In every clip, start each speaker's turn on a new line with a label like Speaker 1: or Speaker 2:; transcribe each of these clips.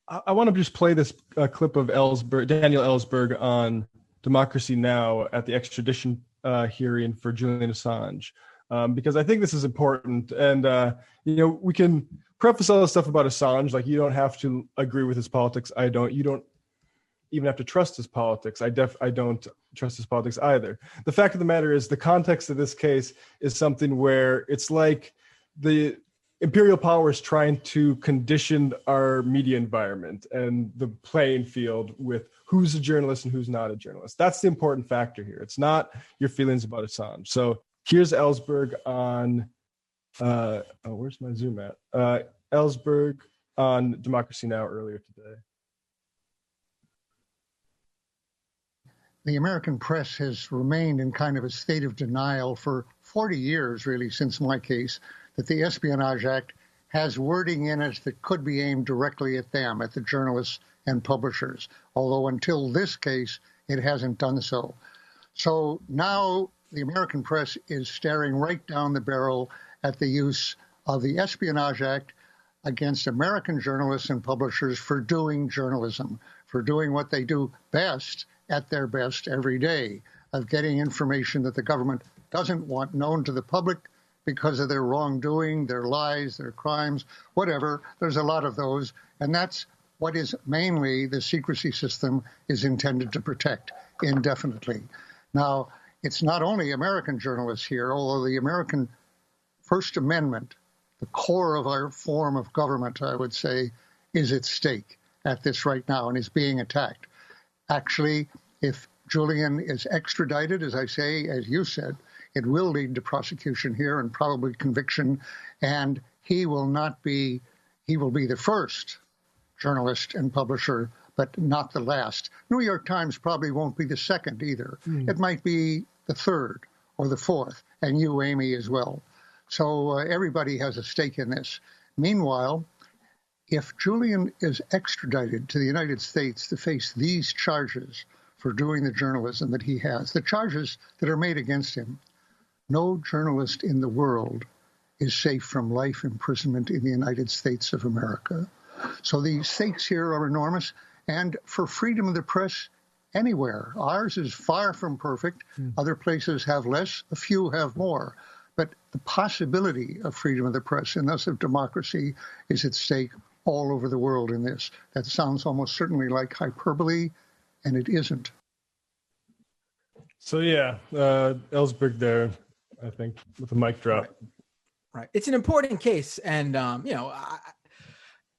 Speaker 1: I want to just play this clip of Daniel Ellsberg on Democracy Now! At the extradition hearing for Julian Assange, because I think this is important. And, we can preface all this stuff about Assange, like you don't have to agree with his politics. I don't. You don't even have to trust his politics. I don't trust his politics either. The fact of the matter is the context of this case is something where it's like the imperial powers trying to condition our media environment and the playing field with who's a journalist and who's not a journalist. That's the important factor here. It's not your feelings about Assange. So here's Ellsberg on, where's my Zoom at? Ellsberg on Democracy Now! Earlier today.
Speaker 2: The American press has remained in kind of a state of denial for 40 years, really, since my case, that the Espionage Act has wording in it that could be aimed directly at them, at the journalists and publishers, although until this case, it hasn't done so. So now the American press is staring right down the barrel at the use of the Espionage Act against American journalists and publishers for doing journalism, for doing what they do best, at their best every day, of getting information that the government doesn't want known to the public because of their wrongdoing, their lies, their crimes, whatever. There's a lot of those. And that's what is mainly the secrecy system is intended to protect indefinitely. Now, it's not only American journalists here, although the American First Amendment, the core of our form of government, I would say, is at stake at this right now and is being attacked. Actually, if Julian is extradited, as I say, as you said, it will lead to prosecution here and probably conviction, and he will be the first journalist and publisher, but not the last. New York Times probably won't be the second either. It might be the third or the fourth, and you, Amy, as well. So everybody has a stake in this. Meanwhile, if Julian is extradited to the United States to face these charges for doing the journalism that he has, the charges that are made against him, no journalist in the world is safe from life imprisonment in the United States of America. So the stakes here are enormous. And for freedom of the press anywhere, ours is far from perfect. Other places have less, a few have more. But the possibility of freedom of the press and thus of democracy is at stake all over the world in this. That sounds almost certainly like hyperbole, and it isn't.
Speaker 1: So Ellsberg there, I think, with a mic drop.
Speaker 3: Right. It's an important case. And,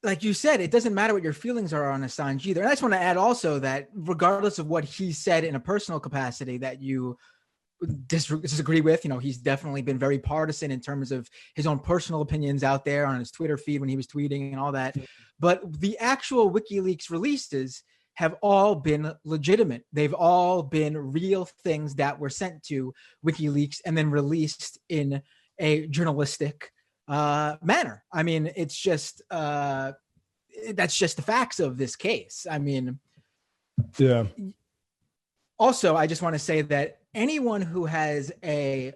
Speaker 3: like you said, it doesn't matter what your feelings are on Assange either. And I just want to add also that regardless of what he said in a personal capacity that you disagree with, he's definitely been very partisan in terms of his own personal opinions out there on his Twitter feed when he was tweeting and all that. But the actual WikiLeaks releases have all been legitimate. They've all been real things that were sent to WikiLeaks and then released in a journalistic manner. I mean, it's just that's just the facts of this case. I mean,
Speaker 1: yeah.
Speaker 3: Also, I just want to say that anyone who has a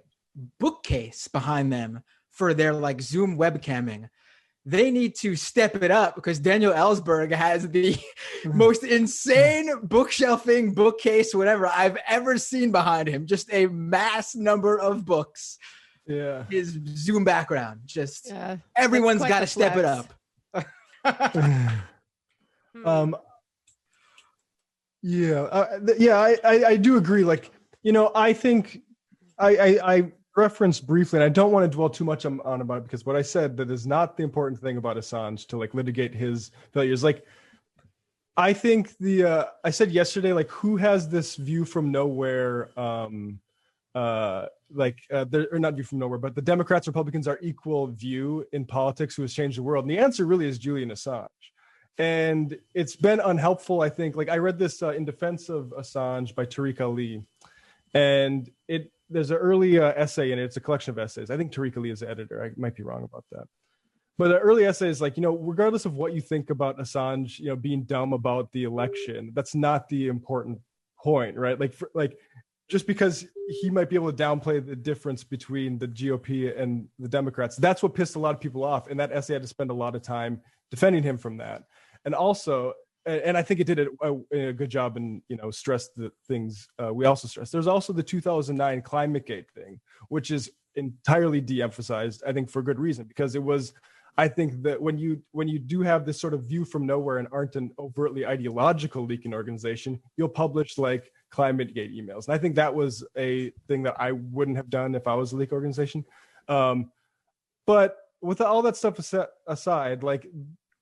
Speaker 3: bookcase behind them for their Zoom webcamming, they need to step it up because Daniel Ellsberg has the most insane bookshelving, bookcase, whatever I've ever seen behind him. Just a mass number of books.
Speaker 1: Yeah.
Speaker 3: His Zoom background. Just everyone's got to step it up.
Speaker 1: I do agree. I think I referenced briefly, and I don't want to dwell too much on about it because what I said that is not the important thing about Assange to litigate his failures. I think I said yesterday, who has this view from nowhere, or not view from nowhere, but the Democrats, Republicans are equal view in politics who has changed the world. And the answer really is Julian Assange. And it's been unhelpful, I think. I read this In Defense of Assange by Tariq Ali. And there's an early essay in it. It's a collection of essays. I think Tariq Ali is the editor. I might be wrong about that. But the early essay is regardless of what you think about Assange, being dumb about the election, that's not the important point, right? just because he might be able to downplay the difference between the GOP and the Democrats. That's what pissed a lot of people off. And that essay had to spend a lot of time defending him from that. And also, and I think it did a good job and, stressed the things we also stressed. There's also the 2009 ClimateGate thing, which is entirely de-emphasized, I think for good reason, because it was, I think that when you do have this sort of view from nowhere and aren't an overtly ideological leaking organization, you'll publish like ClimateGate emails. And I think that was a thing that I wouldn't have done if I was a leak organization. But with all that stuff aside, like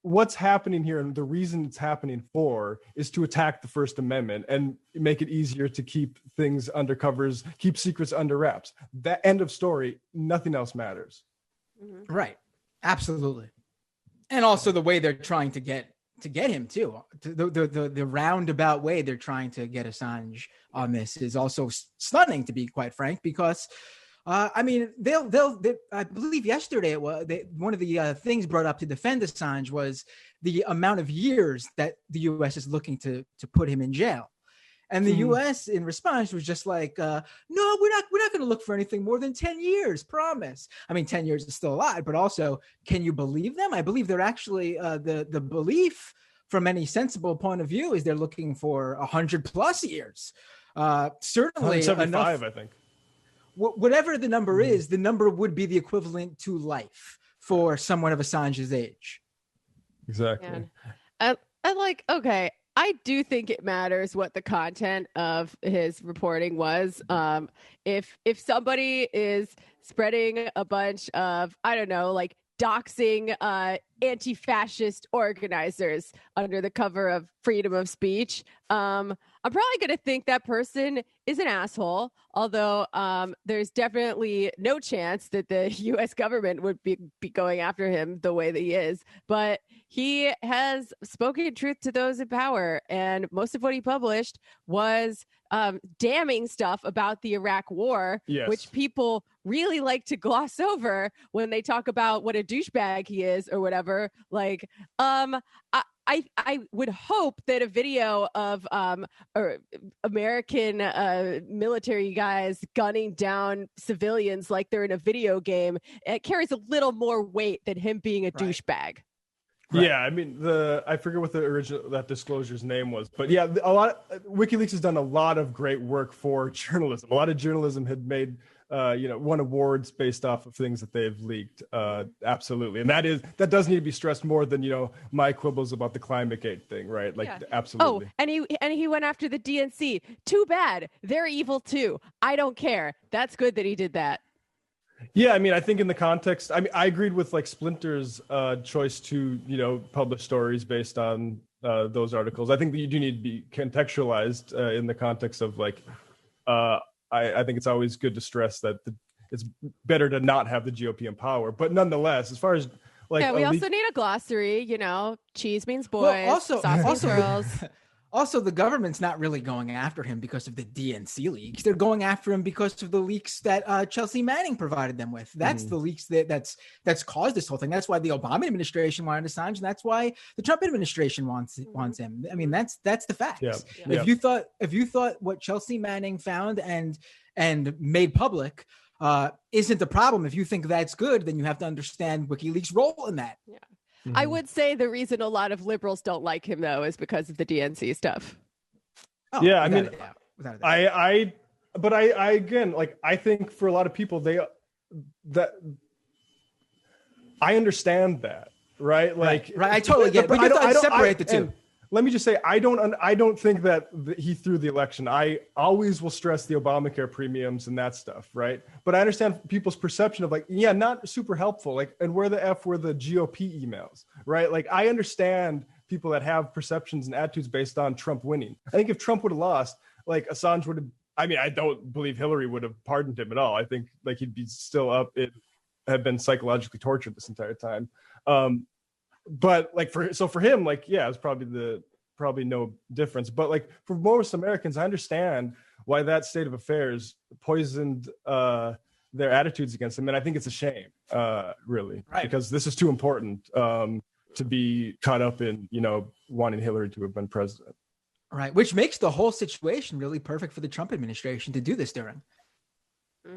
Speaker 1: what's happening here and the reason it's happening for is to attack the First Amendment and make it easier to keep things under covers, keep secrets under wraps. That end of story, nothing else matters.
Speaker 3: Right. Absolutely. And also the way they're trying to get him too. The roundabout way they're trying to get Assange on this is also stunning, to be quite frank, because I mean, they'll I believe yesterday it was one of the things brought up to defend Assange was the amount of years that the U.S. is looking to put him in jail. And the U.S. in response was just like, no, we're not going to look for anything more than 10 years, promise. I mean, 10 years is still a lot, but also, can you believe them? I believe they're actually, the belief from any sensible point of view is they're looking for 100 plus years. Certainly
Speaker 1: 175,
Speaker 3: enough,
Speaker 1: I think.
Speaker 3: Whatever the number is, the number would be the equivalent to life for someone of Assange's age.
Speaker 1: Exactly.
Speaker 4: I like, okay, I do think it matters what the content of his reporting was. If somebody is spreading a bunch of, I don't know, like doxing anti-fascist organizers under the cover of freedom of speech, I'm probably going to think that person is an asshole, although there's definitely no chance that the U.S. government would be going after him the way that he is. But he has spoken truth to those in power, and most of what he published was damning stuff about the Iraq war,
Speaker 1: yes,
Speaker 4: which people really like to gloss over when they talk about what a douchebag he is or whatever. Like, I would hope that a video of American military guys gunning down civilians like they're in a video game, it carries a little more weight than him being a douchebag.
Speaker 1: Right. Yeah, I mean, I forget what the original that disclosure's name was, but yeah, WikiLeaks has done a lot of great work for journalism. A lot of journalism had made won awards based off of things that they've leaked. Absolutely, and that does need to be stressed more than my quibbles about the ClimateGate thing, right? Like, absolutely.
Speaker 4: Oh, and he went after the DNC. Too bad, they're evil too. I don't care. That's good that he did that.
Speaker 1: Yeah, I mean, I think in the context, I mean, I agreed with like Splinter's choice to, publish stories based on those articles. I think that you do need to be contextualized in the context of like, I think it's always good to stress that it's better to not have the GOP in power. But nonetheless, as far as like,
Speaker 4: we also need a glossary. Cheese means boys, sauce means girls.
Speaker 3: Also, the government's not really going after him because of the DNC leaks. They're going after him because of the leaks that Chelsea Manning provided them with. That's the leaks that's caused this whole thing. That's why the Obama administration wanted Assange, and that's why the Trump administration wants him. I mean, that's the facts.
Speaker 1: Yeah.
Speaker 3: If you thought what Chelsea Manning found and made public isn't the problem, if you think that's good, then you have to understand WikiLeaks' role in that.
Speaker 4: Yeah. I would say the reason a lot of liberals don't like him, though, is because of the DNC stuff.
Speaker 3: Oh,
Speaker 1: yeah, I mean, I again, like, I think for a lot of people, I understand that, right? Like,
Speaker 3: right. I totally get it. But I don't separate the two.
Speaker 1: Let me just say, I don't think that he threw the election. I always will stress the Obamacare premiums and that stuff, right? But I understand people's perception of like, yeah, not super helpful. Like, and where the F were the GOP emails, right? Like, I understand people that have perceptions and attitudes based on Trump winning. I think if Trump would have lost, like, Assange would have, I mean, I don't believe Hillary would have pardoned him at all. I think like he'd be still up, have been psychologically tortured this entire time. But like for him, like, yeah, it's probably no difference. But like for most Americans, I understand why that state of affairs poisoned their attitudes against him. And I think it's a shame, really, right? Because this is too important to be caught up in, wanting Hillary to have been president.
Speaker 3: Right, which makes the whole situation really perfect for the Trump administration to do this during.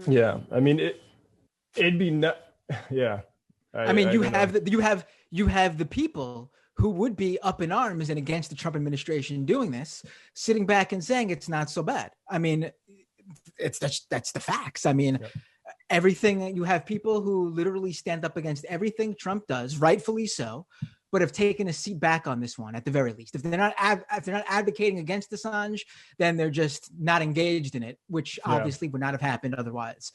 Speaker 1: Yeah, I mean, it'd be yeah.
Speaker 3: You have the people who would be up in arms and against the Trump administration doing this, sitting back and saying it's not so bad. I mean, that's the facts. I mean, everything, you have people who literally stand up against everything Trump does, rightfully so, but have taken a seat back on this one at the very least. If they're not advocating against Assange, then they're just not engaged in it, which obviously would not have happened otherwise.